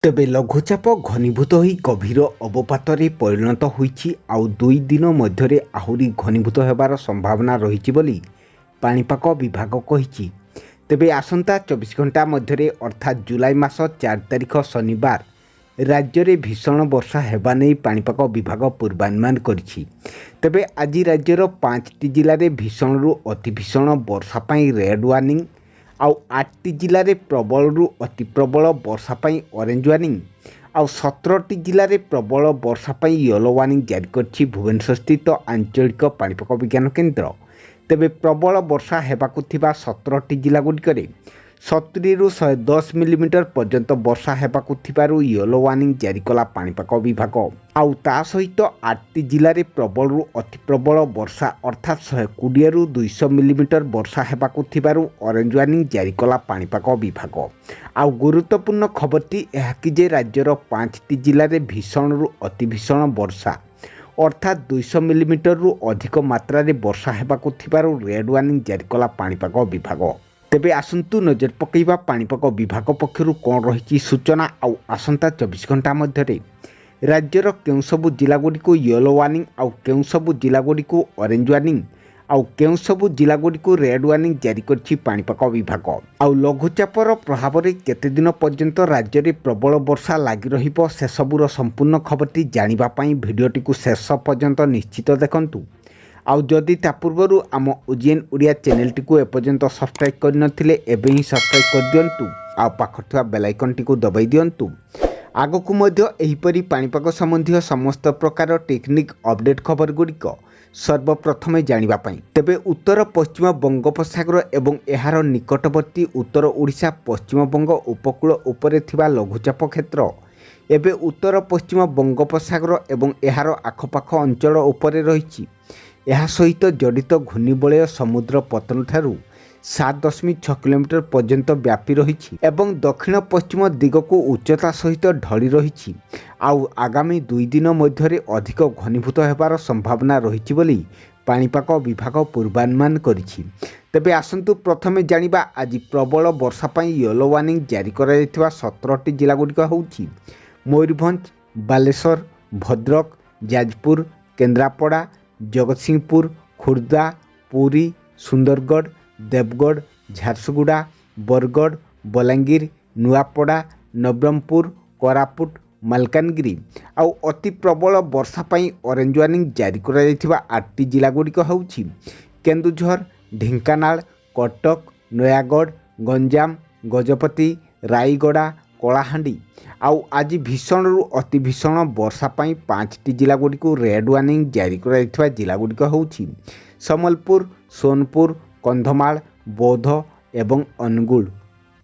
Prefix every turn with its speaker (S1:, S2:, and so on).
S1: ତେବେ ଲଘୁଚାପ ଘନୀଭୂତ ହୋଇ ଗଭୀର ଅବପାତରେ ପରିଣତ ହୋଇଛି ଆଉ 2 ଦିନ ମଧ୍ୟରେ ଆହୁରି ଘନୀଭୂତ ହେବାର ସମ୍ଭାବନା ରହିଛି ବୋଲି ପାଣିପାଗ ବିଭାଗ କହିଛି। ତେବେ ଆସନ୍ତା 24 ଘଣ୍ଟା ମଧ୍ୟରେ ଅର୍ଥାତ୍ ଜୁଲାଇ ମାସ 4 ତାରିଖ ଶନିବାର ରାଜ୍ୟରେ ଭୀଷଣ ବର୍ଷା ହେବା ନେଇ ପାଣିପାଗ ବିଭାଗ ପୂର୍ବାନୁମାନ କରିଛି। ତେବେ ଆଜି ରାଜ୍ୟର 5ଟି ଜିଲ୍ଲାରେ ଭୀଷଣରୁ ଅତି ଭୀଷଣ ବର୍ଷା ପାଇଁ ରେଡ୍ ୱାର୍ଣ୍ଣିଂ ଆଉ 8ଟି ଜିଲ୍ଲାରେ ପ୍ରବଳରୁ ଅତି ପ୍ରବଳ ବର୍ଷା ପାଇଁ ଅରେଞ୍ଜ ୱାର୍ଣ୍ଣିଂ ଆଉ 17ଟି ଜିଲ୍ଲାରେ ପ୍ରବଳ ବର୍ଷା ପାଇଁ ୟେଲୋ ୱାର୍ଣ୍ଣିଂ ଜାରି କରିଛି ଭୁବନେଶ୍ୱର ସ୍ଥିତ ଆଞ୍ଚଳିକ ପାଣିପାଗ ବିଜ୍ଞାନ କେନ୍ଦ୍ର। ତେବେ ପ୍ରବଳ ବର୍ଷା ହେବାକୁ ଥିବା 17ଟି ଜିଲ୍ଲାଗୁଡ଼ିକରେ 70ରୁ 110 ମିଲିମିଟର ପର୍ଯ୍ୟନ୍ତ ବର୍ଷା ହେବାକୁ ଥିବାରୁ ୟେଲୋ ୱାର୍ଣ୍ଣିଂ ଜାରି କଲା ପାଣିପାଗ ବିଭାଗ। ଆଉ ତା ସହିତ 8ଟି ଜିଲ୍ଲାରେ ପ୍ରବଳରୁ ଅତି ପ୍ରବଳ ବର୍ଷା ଅର୍ଥାତ୍ 120ରୁ 200 ମିଲିମିଟର ବର୍ଷା ହେବାକୁ ଥିବାରୁ ଅରେଞ୍ଜ ୱାର୍ଣ୍ଣିଂ ଜାରି କଲା ପାଣିପାଗ ବିଭାଗ। ଆଉ ଗୁରୁତ୍ୱପୂର୍ଣ୍ଣ ଖବରଟି ଏହାକି ଯେ ରାଜ୍ୟର 5ଟି ଜିଲ୍ଲାରେ ଭୀଷଣରୁ ଅତି ଭୀଷଣ ବର୍ଷା ଅର୍ଥାତ୍ 200 ମିଲିମିଟରରୁ ଅଧିକ ମାତ୍ରାରେ ବର୍ଷା ହେବାକୁ ଥିବାରୁ ରେଡ୍ ୱାର୍ଣ୍ଣିଂ ଜାରି କଲା ପାଣିପାଗ ବିଭାଗ। ତେବେ ଆସନ୍ତୁ ନଜର ପକାଇବା ପାଣିପାଗ ବିଭାଗ ପକ୍ଷରୁ କ'ଣ ରହିଛି ସୂଚନା ଆଉ ଆସନ୍ତା 24 ଘଣ୍ଟା ମଧ୍ୟରେ ରାଜ୍ୟର କେଉଁ ସବୁ ଜିଲ୍ଲାଗୁଡ଼ିକୁ ୟେଲୋ ୱାର୍ଣ୍ଣିଂ ଆଉ କେଉଁ ସବୁ ଜିଲ୍ଲାଗୁଡ଼ିକୁ ଅରେଞ୍ଜ ୱାର୍ଣ୍ଣିଂ ଆଉ କେଉଁ ସବୁ ଜିଲ୍ଲାଗୁଡ଼ିକୁ ରେଡ୍ ୱାର୍ଣ୍ଣିଂ ଜାରି କରିଛି ପାଣିପାଗ ବିଭାଗ। ଆଉ ଲଘୁଚାପର ପ୍ରଭାବରେ କେତେ ଦିନ ପର୍ଯ୍ୟନ୍ତ ରାଜ୍ୟରେ ପ୍ରବଳ ବର୍ଷା ଲାଗି ରହିବ ସେସବୁର ସମ୍ପୂର୍ଣ୍ଣ ଖବରଟି ଜାଣିବା ପାଇଁ ଭିଡ଼ିଓଟିକୁ ଶେଷ ପର୍ଯ୍ୟନ୍ତ ନିଶ୍ଚିତ ଦେଖନ୍ତୁ। ଆଉ ଯଦି ତା ପୂର୍ବରୁ ଆମ ଓଜିଏନ୍ ଓଡ଼ିଆ ଚ୍ୟାନେଲଟିକୁ ଏପର୍ଯ୍ୟନ୍ତ ସବସ୍କ୍ରାଇବ୍ କରିନଥିଲେ ଏବେ ହିଁ ସବସ୍କ୍ରାଇବ୍ କରିଦିଅନ୍ତୁ ଆଉ ପାଖରେ ଥିବା ବେଲ୍ ଆଇକନ୍ଟିକୁ ଦବାଇ ଦିଅନ୍ତୁ। ଆଗକୁ ମଧ୍ୟ ଏହିପରି ପାଣିପାଗ ସମ୍ବନ୍ଧୀୟ ସମସ୍ତ ପ୍ରକାର ଟେକ୍ନିକ୍ ଅପଡେଟ୍ ଖବରଗୁଡ଼ିକ ସର୍ବପ୍ରଥମେ ଜାଣିବା ପାଇଁ। ତେବେ ଉତ୍ତର ପଶ୍ଚିମ ବଙ୍ଗୋପସାଗର ଏବଂ ଏହାର ନିକଟବର୍ତ୍ତୀ ଉତ୍ତର ଓଡ଼ିଶା ପଶ୍ଚିମବଙ୍ଗ ଉପକୂଳ ଉପରେ ଥିବା ଲଘୁଚାପ କ୍ଷେତ୍ର ଏବେ ଉତ୍ତର ପଶ୍ଚିମ ବଙ୍ଗୋପସାଗର ଏବଂ ଏହାର ଆଖପାଖ ଅଞ୍ଚଳ ଉପରେ ରହିଛି। ଏହା ସହିତ ଜଡ଼ିତ ଘୂର୍ଣ୍ଣିବଳୟ ସମୁଦ୍ର ପତନଠାରୁ 7.6 କିଲୋମିଟର ପର୍ଯ୍ୟନ୍ତ ବ୍ୟାପି ରହିଛି ଏବଂ ଦକ୍ଷିଣ ପଶ୍ଚିମ ଦିଗକୁ ଉଚ୍ଚତା ସହିତ ଢଳି ରହିଛି ଆଉ ଆଗାମୀ 2 ଦିନ ମଧ୍ୟରେ ଅଧିକ ଘନୀଭୂତ ହେବାର ସମ୍ଭାବନା ରହିଛି ବୋଲି ପାଣିପାଗ ବିଭାଗ ପୂର୍ବାନୁମାନ କରିଛି। ତେବେ ଆସନ୍ତୁ ପ୍ରଥମେ ଜାଣିବା ଆଜି ପ୍ରବଳ ବର୍ଷା ପାଇଁ ୟେଲୋ ୱାର୍ଣ୍ଣିଂ ଜାରି କରାଯାଇଥିବା 17ଟି ଜିଲ୍ଲାଗୁଡ଼ିକ ହେଉଛି ମୟୂରଭଞ୍ଜ, ବାଲେଶ୍ୱର, ଭଦ୍ରକ, ଯାଜପୁର, କେନ୍ଦ୍ରାପଡ଼ା, ଜଗତସିଂହପୁର, ଖୋର୍ଦ୍ଧା, ପୁରୀ, ସୁନ୍ଦରଗଡ଼, ଦେବଗଡ଼, ଝାରସୁଗୁଡ଼ା, ବରଗଡ଼, ବଲାଙ୍ଗୀର, ନୂଆପଡ଼ା, ନବରଙ୍ଗପୁର, କୋରାପୁଟ, ମାଲକାନଗିରି ଆଉ ଅତି ପ୍ରବଳ ବର୍ଷା ପାଇଁ ଅରେଞ୍ଜ ୱାର୍ଣ୍ଣିଂ ଜାରି କରାଯାଇଥିବା 8ଟି ଜିଲ୍ଲାଗୁଡ଼ିକ ହେଉଛି କେନ୍ଦୁଝର, ଢେଙ୍କାନାଳ, କଟକ, ନୟାଗଡ଼, ଗଞ୍ଜାମ, ଗଜପତି, ରାୟଗଡ଼ା, କଳାହାଣ୍ଡି। ଆଉ ଆଜି ଭୀଷଣରୁ ଅତି ଭୀଷଣ ବର୍ଷା ପାଇଁ 5ଟି ଜିଲ୍ଲାଗୁଡ଼ିକୁ ରେଡ୍ ୱାର୍ଣ୍ଣିଂ ଜାରି କରାଯାଇଥିବା ଜିଲ୍ଲାଗୁଡ଼ିକ ହେଉଛି ସମ୍ବଲପୁର, ସୋନପୁର, କନ୍ଧମାଳ, ବୌଦ୍ଧ ଏବଂ ଅନୁଗୁଳ।